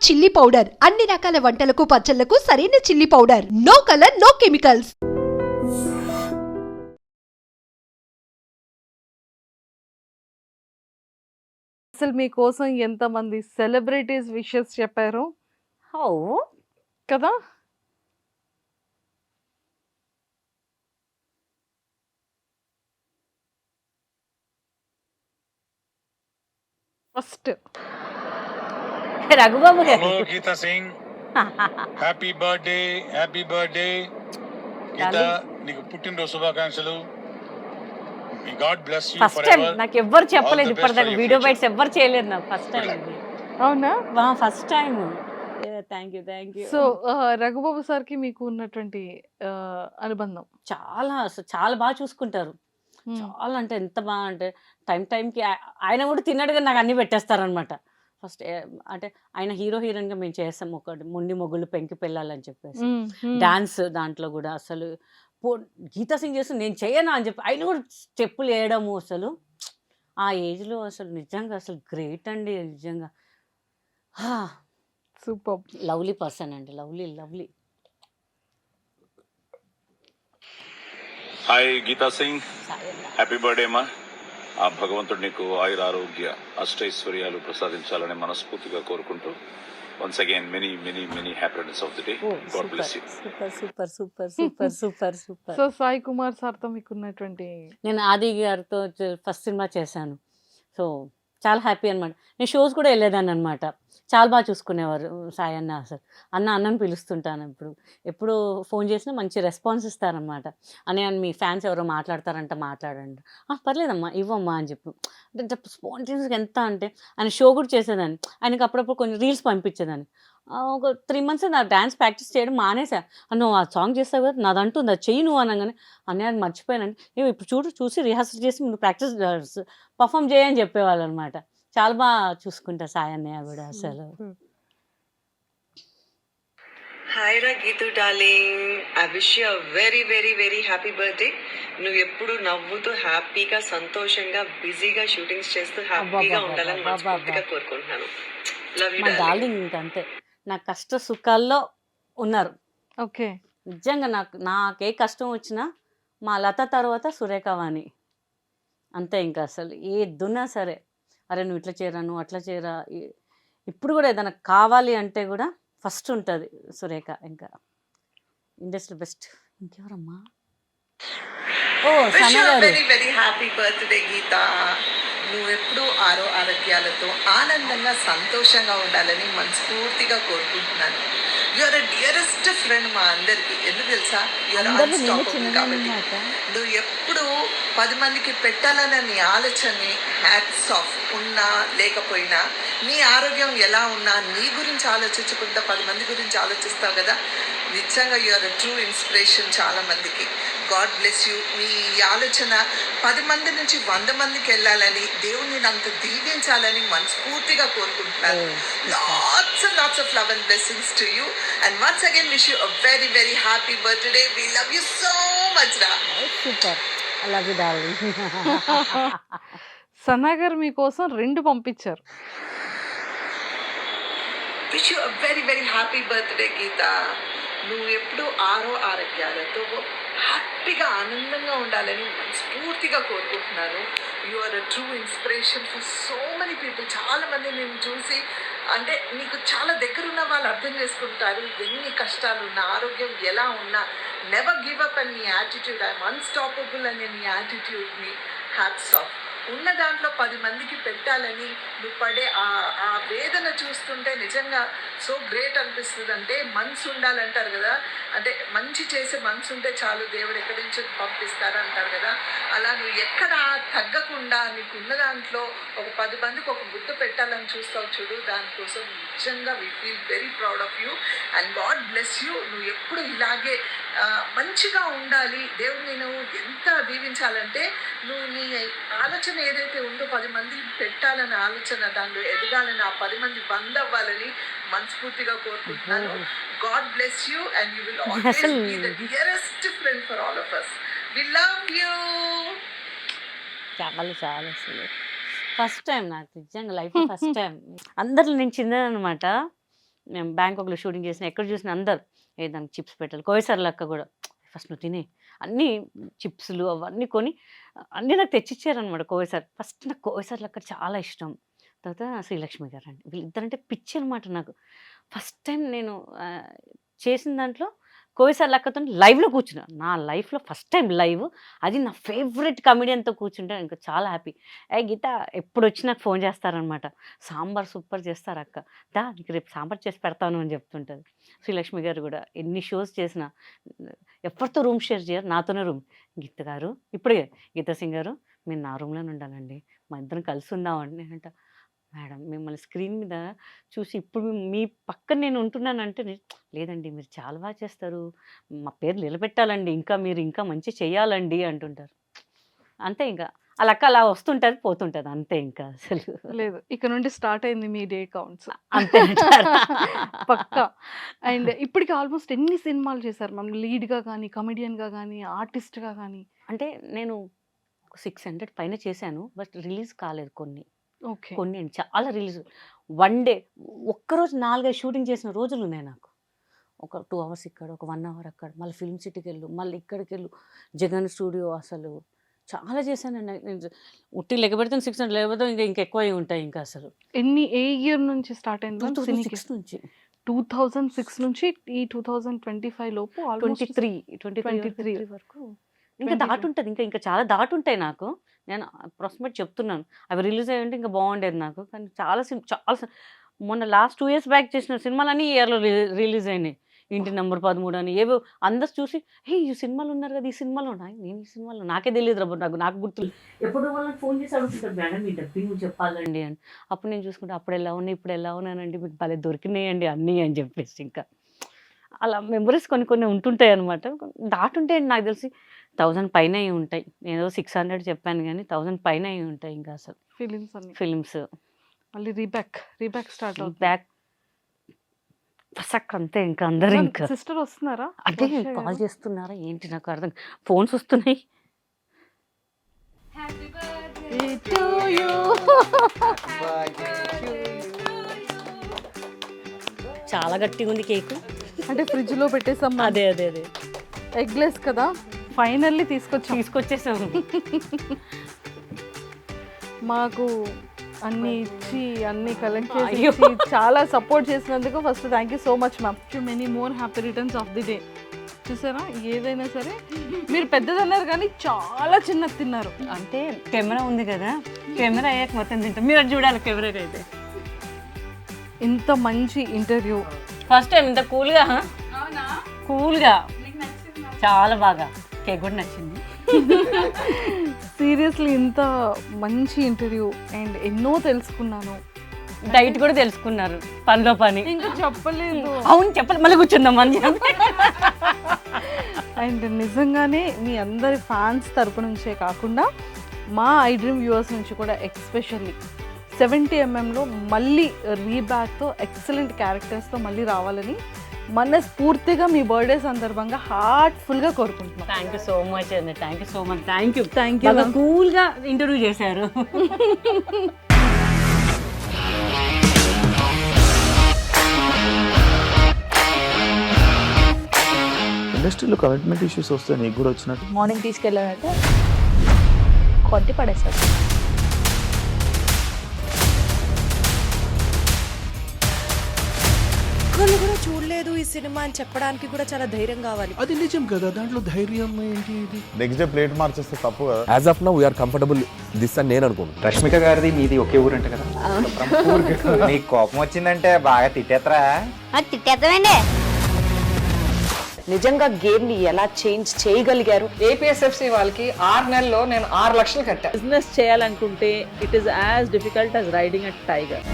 Chilli powder అన్ని రకాల వంటలకు పచ్చళ్లకు సరైన chilli powder. No colour, no chemicals. అసలు మీకోసం ఎంతమంది సెలబ్రిటీస్ విషెస్ చెప్పారు హౌ కదా? ఫస్ట్ రఘుబాబు గారు hello Geeta Singh, happy birthday, happy birthday Geeta. నీకు పుట్టినరోజు శుభాకాంక్షలు. God bless you first time forever. నాకు ఎవ్వరు చెప్పలేదు All the best ఇప్పటిదాకా for your video future. Bytes ఎవ్వరు చేయలేదు నాకు ఫస్ట్ టైం ఇది అవునా? First time thank you so Raghubabu సార్కి మీకు ఉన్నటువంటి అనుబంధం చాలా అసలు చాలా బాగా చూసుకుంటారు. చాలా అంటే ఎంత బాగా అంటే టైంకి ఆయన కూడా తిన్నట్టుగా నాకు అన్ని పెట్టేస్తారనమాట. ఫస్ట్ అంటే ఆయన హీరోయిన్గా మేము చేస్తాం ఒకటి మొండి మొగ్గులు పెంకి పెళ్ళాలని చెప్పేసి డాన్స్ దాంట్లో కూడా అసలు గీతా సింగ్ చేస్తూ నేను చేయనా అని చెప్పి ఆయన కూడా స్టెప్పులు వేయడము అసలు ఆ ఏజ్లో అసలు నిజంగా అసలు గ్రేట్ అండి నిజంగా. సూపర్. లవ్లీ పర్సన్ అండి, lovely. Hi Geeta Singh, happy birthday అమ్మా. ఆ భగవంతుడు నీకు ఆయుర ఆరోగ్య అష్టైశ్వర్యాలు ప్రసాదించాలని మనస్ఫూర్తిగా కోరుకుంటూ once again many many many happiness of the day. God bless you. Super. So Sai Kumar సార్తో మీకు ఉన్నటువంటి నేను ఆది గారితో ఫస్ట్ సినిమా చేశాను. సో చాలా హ్యాపీ అనమాట. నేను షోస్ కూడా వెళ్ళేదాన్ని అనమాట. చాలా బాగా చూసుకునేవారు సాయి అన్న. అసలు అన్నని పిలుస్తుంటాను. ఎప్పుడు ఫోన్ చేసినా మంచి రెస్పాన్స్ ఇస్తారనమాట. అని మీ ఫ్యాన్స్ ఎవరో మాట్లాడతారంట, మాట్లాడండి. పర్లేదమ్మా ఇవ్వమ్మా అని చెప్పి అంటే స్పాంటేనియస్గా ఎంత అంటే ఆయన షో కూడా చేసేదాన్ని. ఆయనకి అప్పుడప్పుడు కొన్ని రీల్స్ పంపించేదాన్ని. ఒక 3 months నా డ్యాన్స్ ప్రాక్టీస్ చేయడం మానేసా. నువ్వు ఆ సాంగ్ చేస్తావు కదా నాదంటుంది అది చెయ్యి నువ్వు అనగానే అన్నయ్య అది మర్చిపోయానండి. ఇప్పుడు చూసి రిహార్సల్ చేసి నువ్వు ప్రాక్టీస్ పర్ఫామ్ చేయని చెప్పేవాళ్ళు అనమాట. చాలా బాగా చూసుకుంటా సాయి అన్నయ్య కూడా అసలు. హాయ్ రా Geetu darling, I wish you very very very happy birthday. నువ్వు ఎప్పుడు నవ్వుతూ హ్యాపీగా సంతోషంగా బిజీగా షూటింగ్స్ చేస్తూ హ్యాపీగా ఉండాలని మనస్ఫూర్తిగా కోరుకుంటున్నాను. లవ్ యూ మా డార్లింగ్. డార్లింగ్ ఇంకంతే నా కష్ట సుఖాల్లో ఉన్నారు. ఓకే. నిజంగా నాకే కష్టం వచ్చినా మా లత తర్వాత సురేఖవాణి అంతే. ఇంకా అసలు ఏదున్నా సరే అరే నువ్వు ఇట్లా చేయరా, నువ్వు అట్లా చేయరా. ఇప్పుడు కూడా ఏదైనా కావాలి అంటే కూడా ఫస్ట్ ఉంటుంది సురేఖ. ఇంకా ఇండస్ట్రీ బెస్ట్. ఇంకెవరమ్మా? ఓ విష్ సన యూ గారు. Very very happy birthday Geeta. నువ్వు ఎప్పుడు ఆరోగ్యాలతో ఆనందంగా సంతోషంగా ఉండాలని మనస్ఫూర్తిగా కోరుకుంటున్నాను. యూఆర్ అ డియరెస్ట్ ఫ్రెండ్ మా అందరికి. ఎందుకు తెలుసా? యూఆర్ అందరిలో నేను అన్స్టాపబుల్ చిన్నదాన్ని కాబట్టి. అన్నమాట. నువ్వు ఎప్పుడు 10 మందికి పెట్టాలన్న నీ ఆలోచనని హ్యాట్స్ ఆఫ్ ఉన్నా లేకపోయినా నీ ఆరోగ్యం ఎలా ఉన్నా నీ గురించి ఆలోచించకుండా 10 మంది గురించి ఆలోచిస్తావు కదా. నిజంగా యూఆర్ అ ట్రూ ఇన్స్పిరేషన్ చాలా మందికి. God bless you. మీ ఆలోచన 10 మంది నుంచి 100 మందికి వెళ్ళాలని దేవుని అంత దీవించాలని మనస్ఫూర్తిగా కోరుకుంటున్నాను. Lots and lots of love and blessings to you. And once again wish you a very very happy birthday. We love you so much ra. Super. I love you darling. Sana గారు మీకోసం 2 పంపించారు. Wish you a very very happy birthday Geeta. నువ్వు ఎప్పుడు ఆరోగ్యాలతో హ్యాపీగా ఆనందంగా ఉండాలని మనస్ఫూర్తిగా కోరుకుంటున్నాను. You are a true inspiration for so many people. చాలా మంది నేను చూసి అంటే నీకు చాలా దగ్గర ఉన్న వాళ్ళు అర్థం చేసుకుంటారు ఎన్ని కష్టాలు ఉన్నా, ఆరోగ్యం ఎలా ఉన్నా. నెవర్ గివ్ అప్ అని నీ యాటిట్యూడ్, ఐఎమ్ అన్స్టాపబుల్ అనే నీ యాటిట్యూడ్ని హ్యాట్స్ ఆఫ్. ఉన్న దాంట్లో 10 మందికి పెట్టాలని నువ్వు పడే ఆ వేదన చూస్తుంటే నిజంగా సో గ్రేట్ అనిపిస్తుంది. అంటే మనసు ఉండాలంటారు కదా, అంటే మంచి చేసే మనసు ఉంటే చాలు దేవుడు ఎక్కడి నుంచి పంపిస్తారు అంటారు కదా. అలా నువ్వు ఎక్కడ తగ్గకుండా నీకు ఉన్న దాంట్లో ఒక 10 మందికి ఒక గుర్తు పెట్టాలని చూస్తావు చూడు. దానికోసం నిజంగా we feel very proud of you and God bless you. నువ్వు ఎప్పుడు ఇలాగే మంచిగా ఉండాలి. దేవుడిని నువ్వు ఎంత దీవించాలంటే నువ్వు నీ ఆలోచన ఏదైతే ఉందో 10 మంది పెట్టాలని ఆలోచన, దానిలో ఎదగాలని, ఆ 10 మంది 100 అవ్వాలని మనస్ఫూర్తిగా కోరుకుంటున్నాను. God bless you and you will always be the dearest friend for all of us. We love you. చాలా అసలు ఫస్ట్ టైం నాకు నిజంగా లైఫ్ ఫస్ట్ టైం. అందరిలో నేను చిన్నదనమాట. మేము బ్యాంకాక్లో షూటింగ్ చేసిన ఎక్కడ చూసిన అందరు దానికి చిప్స్ పెట్టాలి. కోవిసార్ లక్క కూడా ఫస్ట్ నువ్వు తినే అన్నీ చిప్స్లు అవన్నీ కొని అన్నీ నాకు తెచ్చిచ్చారనమాట కోవిసార్. ఫస్ట్ నాకు కోవిసార్ లక్క చాలా ఇష్టం. తర్వాత శ్రీలక్ష్మి గారు అండి, వీళ్ళిద్దరంటే పిచ్చి అనమాట నాకు. ఫస్ట్ టైం నేను చేసిన దాంట్లో కోవిసార్ లక్కతో లైవ్లో కూర్చున్నా. నా లైఫ్లో ఫస్ట్ టైం లైవ్, అది నా ఫేవరెట్ కమెడియన్తో కూర్చుంటే ఇంకా చాలా హ్యాపీ. గీత ఎప్పుడు వచ్చి నాకు ఫోన్ చేస్తారనమాట, సాంబార్ సూపర్ చేస్తారు అక్క, దా నీకు రేపు సాంబార్ చేసి పెడతాను అని చెప్తుంటుంది. శ్రీలక్ష్మి గారు కూడా ఎన్ని షోస్ చేసినా ఎవరితో రూమ్ షేర్ చేయరు, నాతోనే రూమ్. గీత గారు ఇప్పుడే గీతా సింగ్ గారు మీరు నా రూమ్లోనే ఉండాలండి, మా ఇద్దరం కలిసి ఉందామండి. నేనంట మేడం మిమ్మల్ని స్క్రీన్ మీద చూసి ఇప్పుడు మీ పక్కన నేను ఉంటున్నానంటే లేదండి మీరు చాలా బాగా చేస్తారు, మా పేరు నిలబెట్టాలండి, ఇంకా మీరు ఇంకా మంచి చేయాలండి అంటుంటారు. అంతే ఇంకా అలా అలా వస్తుంటుంది పోతుంటుంది అంతే ఇంకా అసలు లేదు, ఇక నుండి స్టార్ట్ అయింది మీ డే కౌంట్స్ అంతే అంటారా? పక్కా. అండ్ ఇప్పటికి ఆల్మోస్ట్ ఎన్ని సినిమాలు చేశారు మ్యామ్, లీడ్గా కానీ కమెడియన్గా కానీ ఆర్టిస్ట్గా కానీ? అంటే నేను 600 పైన చేశాను, బట్ రిలీజ్ కాలేదు కొన్ని ఓకే. కొన్ని చాలా రిలీజ్. వన్ డే ఒక్కరోజు 4-5 షూటింగ్ చేసిన రోజులు ఉన్నాయి నాకు. ఒక 2 hours ఇక్కడ, ఒక 1 hour అక్కడ, మళ్ళీ ఫిల్మ్ సిటీకి వెళ్ళు, మళ్ళీ ఇక్కడికి వెళ్ళు, జగన్ స్టూడియో, అసలు చాలా చేశానండి. నేను ఉట్టి లెక్కబెడితే 600 లేకపోతే ఇంకా ఎక్కువ ఉంటాయి ఇంకా అసలు. ఏ ఇయర్ నుంచి స్టార్ట్ అయింది? 2006 నుంచి 2006 నుంచి ఈ 2025 లోపు ఆల్మోస్ట్ 23 వరకు ఇంకా దాటుంటుంది. ఇంకా చాలా దాటుంటాయి నాకు. నేను అప్రాక్సిమేట్ చెప్తున్నాను, అవి రిలీజ్ అయ్యి ఉంటే ఇంకా బాగుండేది నాకు. కానీ చాలా మొన్న లాస్ట్ 2 years బ్యాక్ చేసిన సినిమాలన్నీ ఈ ఇయర్లో రిలీజ్ అయినాయి. ఇంటి నెంబర్ 13 అని ఏవో అందరు చూసి ఈ సినిమాలు ఉన్నారు కదా, ఈ సినిమాలో నేను ఈ సినిమాలో నాకే తెలియదు రా, నాకు గుర్తు. ఎప్పుడు వాళ్ళకి ఫోన్ చేసి అడుగుతుంటారు మేడం మీ డబ్బింగ్ చెప్పాలండి అని. అప్పుడు నేను చూసుకుంటే అప్పుడు ఎలా ఉన్నాయి ఇప్పుడు ఎలా ఉన్నానండి, మీకు భలే దొరికినాయండి అన్నీ అని చెప్పేసి. ఇంకా అలా మెమరీస్ కొన్ని ఉంటుంటాయి అనమాట. దాటుంటే నాకు తెలిసి 1000 పైన ఉంటాయి. నేను 600 చెప్పాను కానీ 1000 పైన ఉంటాయి ఇంకా అసలు ఫిలిమ్స్. మళ్ళీ రీబ్యాక్ స్టార్ట్ అవుతుంది. బ్యాక్ ఫసక్ అంతే ఇంకా అందరూ ఇంకా సిస్టర్ వస్తున్నారా? అంటే కాల్ చేస్తున్నారా ఏంటి నాకు అర్థం, ఫోన్స్ వస్తున్నాయి. చాలా గట్టిగా ఉంది కేక్. అంటే ఫ్రిడ్జ్ లో పెట్టేసాం. అదే ఎగ్లెస్ కదా, ఫైనల్లీ తీసుకొచ్చేసాము. మాకు అన్ని ఇచ్చి అన్ని కలెక్ట్ చేసి చాలా సపోర్ట్ చేసినందుకు first thank you so much ma'am. Many more happy returns of the day. చూసారా, ఏదైనా సరే మీరు పెద్దదన్నారు కానీ చాలా చిన్నది తిన్నారు. అంటే కెమెరా ఉంది కదా, కెమెరా అయ్యాక మొత్తం తింటాం. మీరు అది చూడాలి కెమెరాకి అయితే. ఇంత మంచి ఇంటర్వ్యూ ఫస్ట్ టైం ఇంత కూల్గా చాలా బాగా. కేక్ కూడా నచ్చింది. సీరియస్లీ ఇంత మంచి ఇంటర్వ్యూ అండ్ ఎన్నో తెలుసుకున్నాను. డైట్ కూడా తెలుసుకున్నారు, పనిలో పని. ఇంకా చెప్పలేదు. అవును చెప్పాలి, మళ్ళీ కూర్చుందాం అని. అండ్ నిజంగానే మీ అందరి ఫ్యాన్స్ తరపు నుంచే కాకుండా మా ఐ డ్రీమ్ వ్యూవర్స్ నుంచి కూడా ఎక్స్పెషల్లీ 70mmలో మళ్ళీ రీబ్యాక్తో ఎక్సలెంట్ క్యారెక్టర్స్తో మళ్ళీ రావాలని మనస్ఫూర్తిగా మీ బర్త్డే సందర్భంగా హార్ట్ఫుల్గా కోరుకుంటున్నాం. థ్యాంక్ యూ సో మచ్ అండి. Thank you. కూల్గా ఇంటర్వ్యూ చేశారు. ఇండస్ట్రీలో కమిట్మెంట్ ఇష్యూస్ వస్తే నీకు కూడా వచ్చినట్టు? మార్నింగ్ తీసుకెళ్ళాలంటే కొట్టి పడేస్తారు. ఒక్కళ్ళు కూడా చూడలేదు ఈ సినిమా అని చెప్పడానికి కూడా చాలా ధైర్యం కావాలి. అది నిజం కదా, దాంట్లో ధైర్యం ఏంటి? ఇది నెక్స్ట్ డే ప్లేట్ మార్చేస్తే తప్పు కదా. As of now we are comfortable this అని నేను అనుకుంటున్నాను. రష్మిక గారిది మీది ఒకే ఊరంట కదా? నీకు కోపం వచ్చిందంటే బాగా తిట్టేత్తరా? తిట్టేద్దామండి. నిజంగా గేమ్ ని ఎలా చేంజ్ చేయగలిగారు? ఏపీఎస్ఎఫ్సి వాళ్ళకి 6 నెలల్లో నేను 6 లక్షలు కట్టా. బిజినెస్ చేయాలనుకుంటే it is as difficult as riding a tiger.